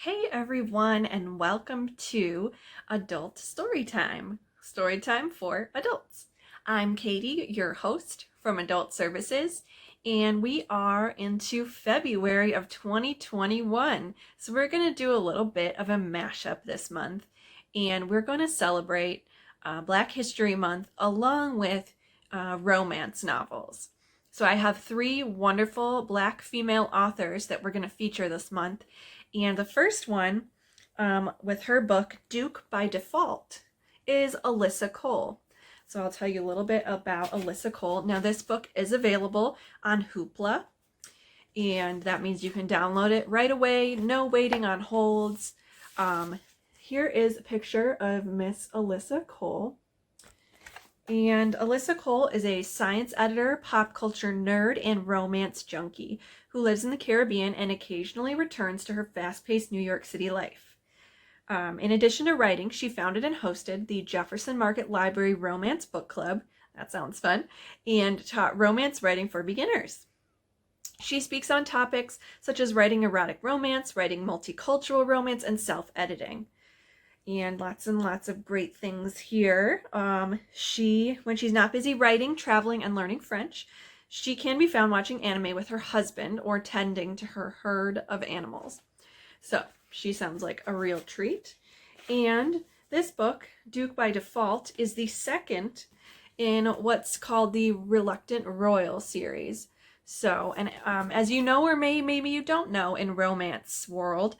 Hey everyone, and welcome to Adult Storytime, Storytime for Adults. I'm Katie, your host from Adult Services, and we are into February of 2021. So we're going to do a little bit of a mashup this month, and we're going to celebrate Black History Month along with romance novels. So I have three wonderful Black female authors that we're going to feature this month. And the first one, with her book, Duke by Default, is Alyssa Cole. So I'll tell you a little bit about Alyssa Cole. Now, this book is available on Hoopla, and that means you can download it right away, no waiting on holds. Here is a picture of Miss Alyssa Cole. And Alyssa Cole is a science editor, pop culture nerd, and romance junkie who lives in the Caribbean and occasionally returns to her fast-paced New York City life. In addition to writing, she founded and hosted the Jefferson Market Library Romance Book Club, that sounds fun, and taught romance writing for beginners. She speaks on topics such as writing erotic romance, writing multicultural romance, and self-editing. And lots of great things here. When she's not busy writing, traveling, and learning French, she can be found watching anime with her husband or tending to her herd of animals. So she sounds like a real treat. And this book, Duke by Default, is the second in what's called the Reluctant Royal series. So, and as you know, or maybe you don't know, in romance world,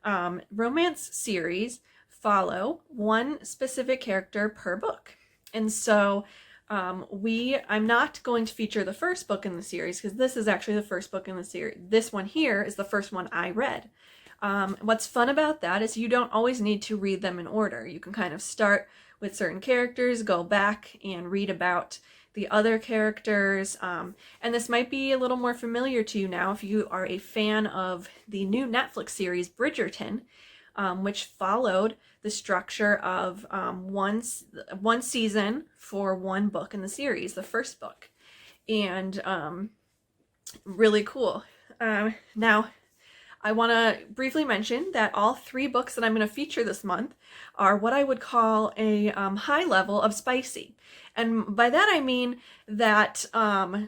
romance series follow one specific character per book. And so I'm not going to feature the first book in the series because this is actually the first book in the series. This one here is the first one I read. What's fun about that is you don't always need to read them in order. You can kind of start with certain characters, go back and read about the other characters. And this might be a little more familiar to you now if you are a fan of the new Netflix series Bridgerton, which followed the structure of one season for one book in the series, the first book. And really cool. Now, I want to briefly mention that all three books that I'm going to feature this month are what I would call a high level of spicy. And by that I mean that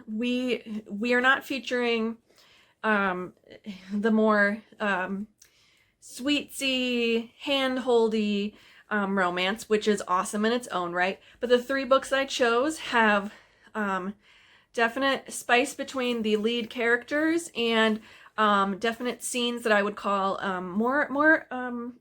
we are not featuring the more sweetsy, hand-holdy romance, which is awesome in its own right. But the three books I chose have definite spice between the lead characters and definite scenes that I would call more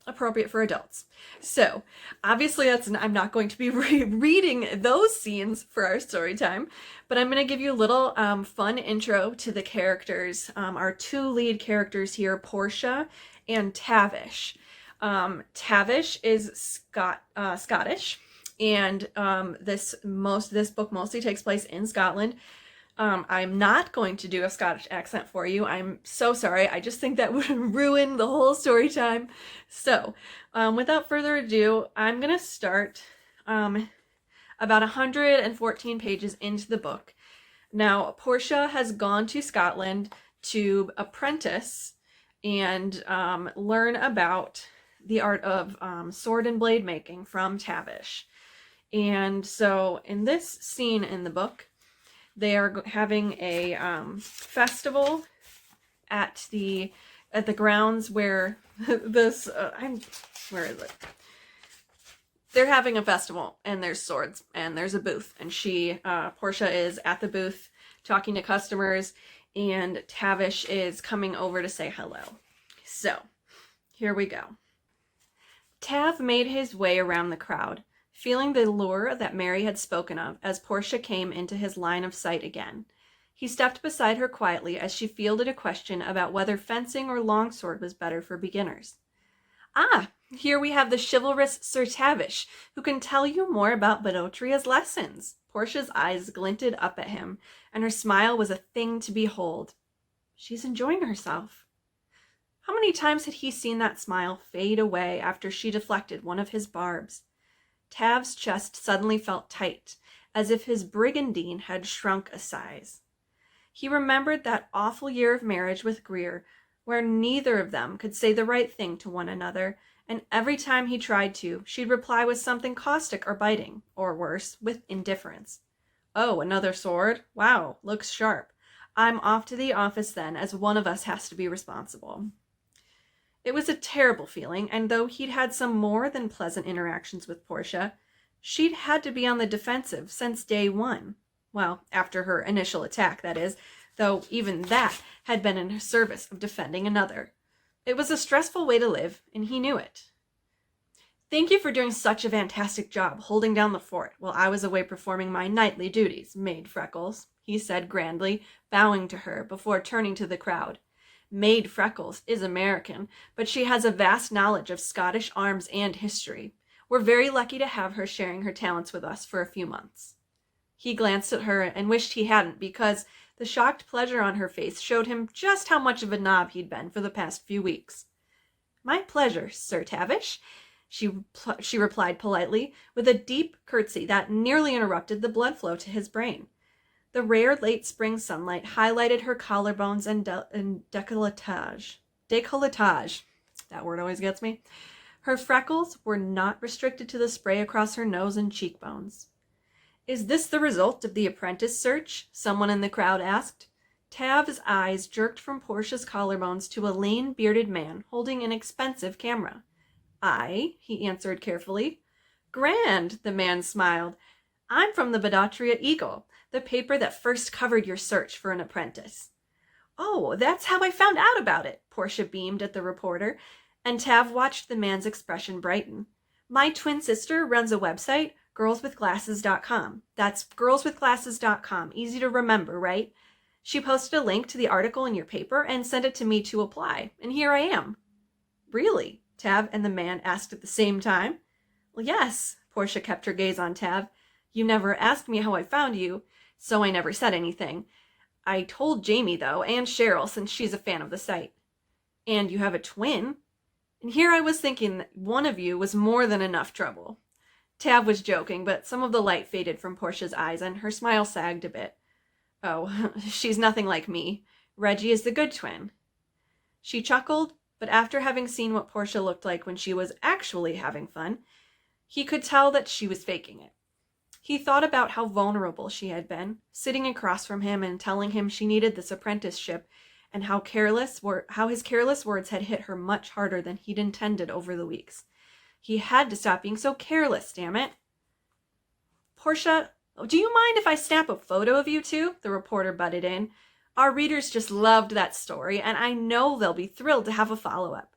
appropriate for adults. So obviously I'm not going to be reading those scenes for our story time, but I'm going to give you a little fun intro to the characters. Our two lead characters here, Portia and Tavish. Tavish is Scottish, and this book mostly takes place in Scotland. I'm not going to do a Scottish accent for you. I'm so sorry. I just think that would ruin the whole story time. So, without further ado, I'm gonna start about 114 pages into the book. Now, Portia has gone to Scotland to apprentice and learn about the art of sword and blade making from Tavish. And so in this scene in the book, they are having a festival at the grounds where this where is it? They're having a festival and there's swords and there's a booth, and Portia is at the booth talking to customers, and Tavish is coming over to say hello. So, here we go. Tav made his way around the crowd, feeling the lure that Mary had spoken of as Portia came into his line of sight again. He stepped beside her quietly as she fielded a question about whether fencing or longsword was better for beginners. Ah, here we have the chivalrous Sir Tavish, who can tell you more about Benotria's lessons. Portia's eyes glinted up at him, and her smile was a thing to behold. She's enjoying herself. How many times had he seen that smile fade away after she deflected one of his barbs? Tav's chest suddenly felt tight, as if his brigandine had shrunk a size. He remembered that awful year of marriage with Greer, where neither of them could say the right thing to one another, and every time he tried to, she'd reply with something caustic or biting, or worse, with indifference. "Oh, another sword? Wow, looks sharp. I'm off to the office then, as one of us has to be responsible." It was a terrible feeling, and though he'd had some more than pleasant interactions with Portia, she'd had to be on the defensive since day one. Well, after her initial attack, that is, though even that had been in her service of defending another. It was a stressful way to live, and he knew it. "Thank you for doing such a fantastic job holding down the fort while I was away performing my nightly duties, Maid Freckles," he said grandly, bowing to her before turning to the crowd. Maid Freckles is American, but she has a vast knowledge of Scottish arms and history. We're very lucky to have her sharing her talents with us for a few months. He glanced at her and wished he hadn't, because the shocked pleasure on her face showed him just how much of a knob he'd been for the past few weeks. "My pleasure, Sir Tavish," she replied politely, with a deep curtsy that nearly interrupted the blood flow to his brain. The rare late spring sunlight highlighted her collarbones and décolletage. Décolletage. That word always gets me. Her freckles were not restricted to the spray across her nose and cheekbones. "Is this the result of the apprentice search?" someone in the crowd asked. Tav's eyes jerked from Portia's collarbones to a lean, bearded man holding an expensive camera. "Aye," he answered carefully. "Grand," the man smiled. "I'm from the Badatria Eagle, the paper that first covered your search for an apprentice." "Oh, that's how I found out about it," Portia beamed at the reporter, and Tav watched the man's expression brighten. "My twin sister runs a website, girlswithglasses.com. That's girlswithglasses.com. Easy to remember, right? She posted a link to the article in your paper and sent it to me to apply, and here I am." "Really?" Tav and the man asked at the same time. "Well, yes." Portia kept her gaze on Tav. "You never asked me how I found you, so I never said anything. I told Jamie, though, and Cheryl, since she's a fan of the site." "And you have a twin?" And here I was thinking that one of you was more than enough trouble. Tav was joking, but some of the light faded from Portia's eyes, and her smile sagged a bit. "Oh, she's nothing like me. Reggie is the good twin." She chuckled, but after having seen what Portia looked like when she was actually having fun, he could tell that she was faking it. He thought about how vulnerable she had been, sitting across from him and telling him she needed this apprenticeship, and how his careless words had hit her much harder than he'd intended over the weeks. He had to stop being so careless, damn it. "Portia, do you mind if I snap a photo of you two?" the reporter butted in. "Our readers just loved that story, and I know they'll be thrilled to have a follow-up."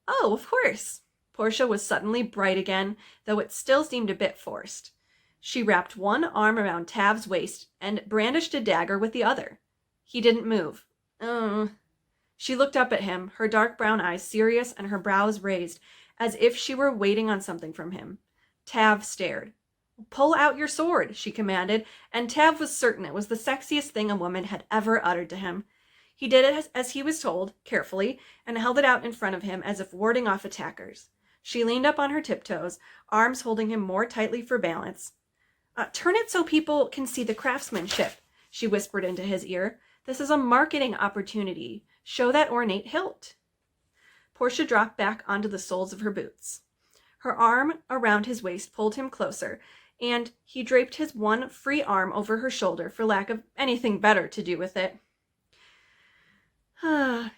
"Oh, of course." Portia was suddenly bright again, though it still seemed a bit forced. She wrapped one arm around Tav's waist and brandished a dagger with the other. He didn't move. She looked up at him, her dark brown eyes serious and her brows raised, as if she were waiting on something from him. Tav stared. "Pull out your sword," she commanded, and Tav was certain it was the sexiest thing a woman had ever uttered to him. He did it as he was told, carefully, and held it out in front of him as if warding off attackers. She leaned up on her tiptoes, arms holding him more tightly for balance. "Turn it so people can see the craftsmanship," she whispered into his ear. "This is a marketing opportunity. Show that ornate hilt." Portia dropped back onto the soles of her boots. Her arm around his waist pulled him closer, and he draped his one free arm over her shoulder for lack of anything better to do with it.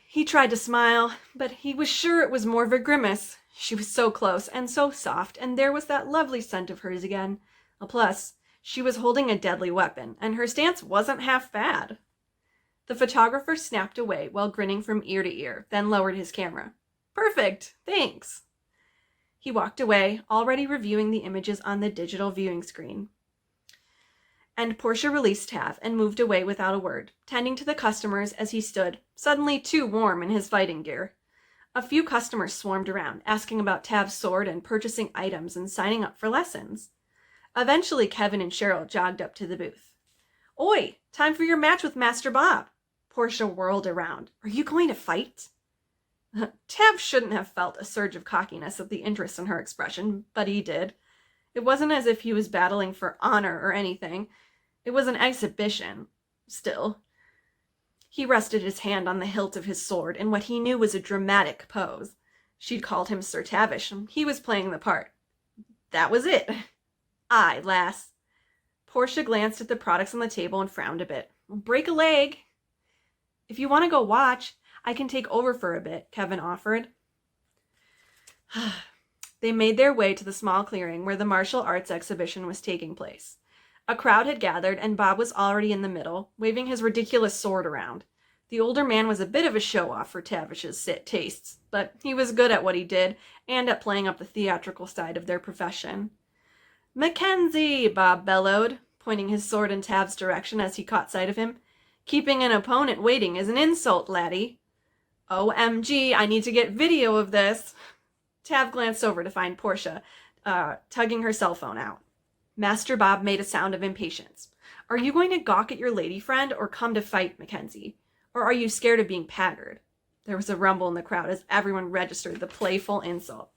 He tried to smile, but he was sure it was more of a grimace. She was so close and so soft, and there was that lovely scent of hers again. Plus, she was holding a deadly weapon, and her stance wasn't half bad. The photographer snapped away while grinning from ear to ear, then lowered his camera. "Perfect, thanks." He walked away, already reviewing the images on the digital viewing screen. And Portia released Tav and moved away without a word, tending to the customers as he stood, suddenly too warm in his fighting gear. A few customers swarmed around, asking about Tav's sword and purchasing items and signing up for lessons. Eventually, Kevin and Cheryl jogged up to the booth. "Oi, time for your match with Master Bob." Portia whirled around. "Are you going to fight?" Tav shouldn't have felt a surge of cockiness at the interest in her expression, but he did. It wasn't as if he was battling for honor or anything. It was an exhibition. Still. He rested his hand on the hilt of his sword in what he knew was a dramatic pose. She'd called him Sir Tavish, and he was playing the part. That was it. Aye, lass. Portia glanced at the products on the table and frowned a bit. Break a leg. If you want to go watch, I can take over for a bit, Kevin offered. They made their way to the small clearing where the martial arts exhibition was taking place. A crowd had gathered, and Bob was already in the middle, waving his ridiculous sword around. The older man was a bit of a show-off for Tavish's tastes, but he was good at what he did, and at playing up the theatrical side of their profession. Mackenzie, Bob bellowed, pointing his sword in Tav's direction as he caught sight of him. Keeping an opponent waiting is an insult, laddie. OMG, I need to get video of this. Tav glanced over to find Portia, tugging her cell phone out. Master Bob made a sound of impatience. Are you going to gawk at your lady friend or come to fight, Mackenzie? Or are you scared of being pattered? There was a rumble in the crowd as everyone registered the playful insult.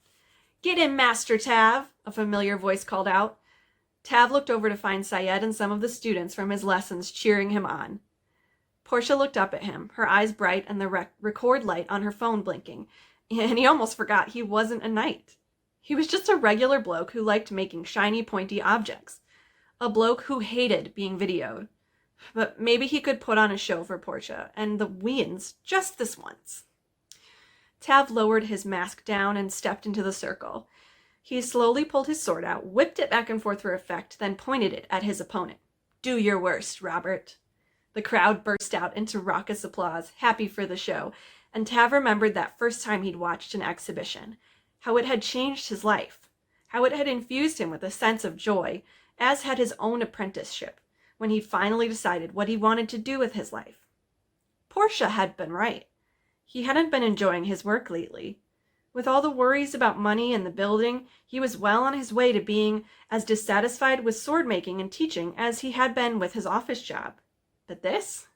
Get him, Master Tav, a familiar voice called out. Tav looked over to find Syed and some of the students from his lessons cheering him on. Portia looked up at him, her eyes bright and the record light on her phone blinking, and he almost forgot he wasn't a knight. He was just a regular bloke who liked making shiny, pointy objects. A bloke who hated being videoed. But maybe he could put on a show for Portia and the Weans just this once. Tav lowered his mask down and stepped into the circle. He slowly pulled his sword out, whipped it back and forth for effect, then pointed it at his opponent. Do your worst, Robert. The crowd burst out into raucous applause, happy for the show, and Tav remembered that first time he'd watched an exhibition. How it had changed his life, how it had infused him with a sense of joy, as had his own apprenticeship, when he'd finally decided what he wanted to do with his life. Portia had been right. He hadn't been enjoying his work lately. With all the worries about money and the building, he was well on his way to being as dissatisfied with sword-making and teaching as he had been with his office job. But this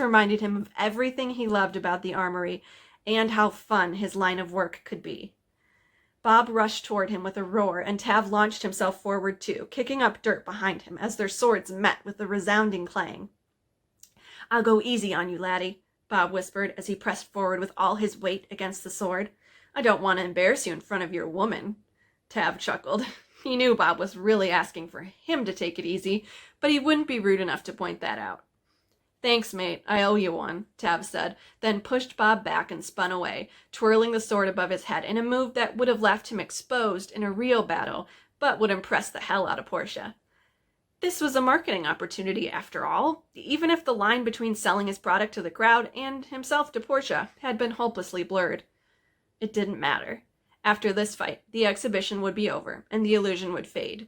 reminded him of everything he loved about the armory and how fun his line of work could be. Bob rushed toward him with a roar, and Tav launched himself forward too, kicking up dirt behind him as their swords met with a resounding clang. I'll go easy on you, laddie, Bob whispered as he pressed forward with all his weight against the sword. I don't want to embarrass you in front of your woman. Tav chuckled. He knew Bob was really asking for him to take it easy, but he wouldn't be rude enough to point that out. Thanks, mate. I owe you one, Tav said, then pushed Bob back and spun away, twirling the sword above his head in a move that would have left him exposed in a real battle, but would impress the hell out of Portia. This was a marketing opportunity, after all, even if the line between selling his product to the crowd and himself to Portia had been hopelessly blurred. It didn't matter. After this fight, the exhibition would be over, and the illusion would fade.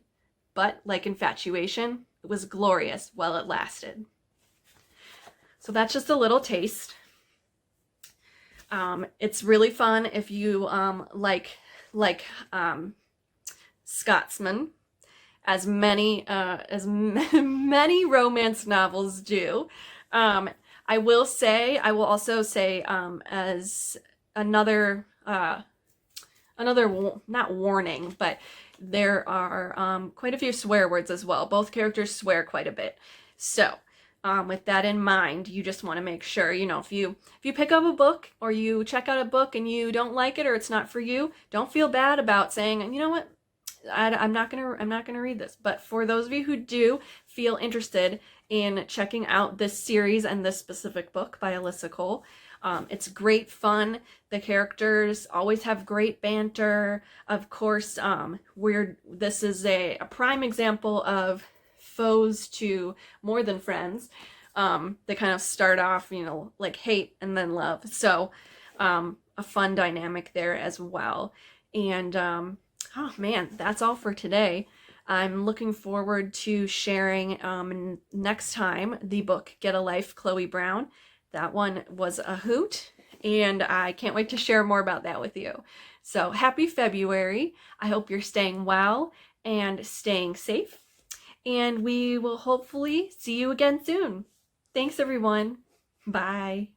But, like infatuation, it was glorious while it lasted. So that's just a little taste. It's really fun if you like Scotsman, as many romance novels do. I will also say as another not warning, but there are quite a few swear words as well. Both characters swear quite a bit. So with that in mind, you just want to make sure, if you pick up a book or you check out a book and you don't like it or it's not for you, don't feel bad about saying, you know what, I'm not gonna read this. But for those of you who do feel interested in checking out this series and this specific book by Alyssa Cole, it's great fun. The characters always have great banter. Of course, this is a prime example of foes to more than friends. They kind of start off, like hate and then love. So a fun dynamic there as well. And oh man, that's all for today. I'm looking forward to sharing next time the book Get a Life, Chloe Brown. That one was a hoot, and I can't wait to share more about that with you. So happy February. I hope you're staying well and staying safe, and we will hopefully see you again soon. Thanks, everyone. Bye.